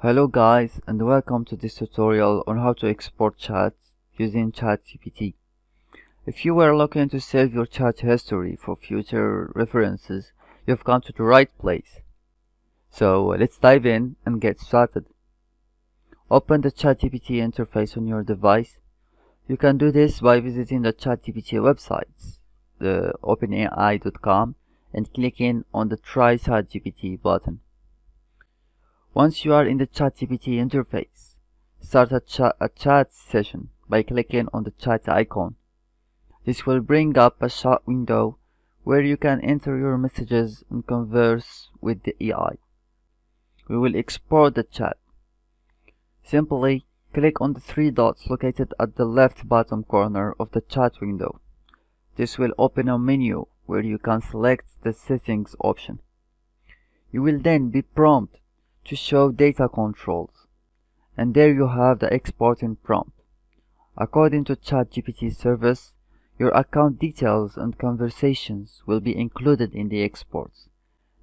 Hello guys, and welcome to this tutorial on how to export chats using Chatgpt. If you were looking to save your chat history for future references, you've come to the right place. So let's dive in and get started. Open the Chatgpt interface on your device. You can do this by visiting the Chatgpt websites, the openai.com, and clicking on the Try Chatgpt button. Once you are in the Chatgpt interface, start a chat session by clicking on the chat icon. This will bring up a chat window where you can enter your messages and converse with the AI. We will export the chat. Simply click on the three dots located at the left bottom corner of the chat window. This will open a menu where you can select the settings option. You will then be prompted to show data controls, and there you have the exporting prompt. According to Chatgpt service, your account details and conversations will be included in the exports.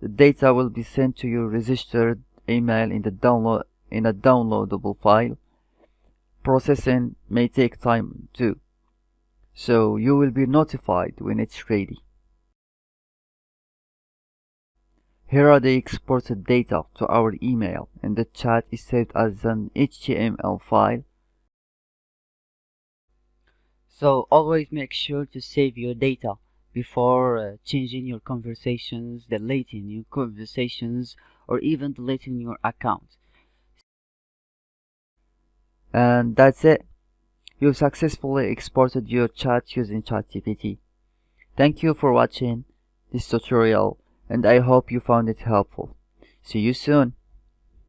The data will be sent to your registered email in a downloadable file. Processing may take time too, so you will be notified when it's ready. Here are the exported data to our email, and the chat is saved as an HTML file. So always make sure to save your data before changing your conversations, deleting your conversations, or even deleting your account. And that's it. You've successfully exported your chat using Chatgpt. Thank you for watching this tutorial, and I hope you found it helpful. See you soon.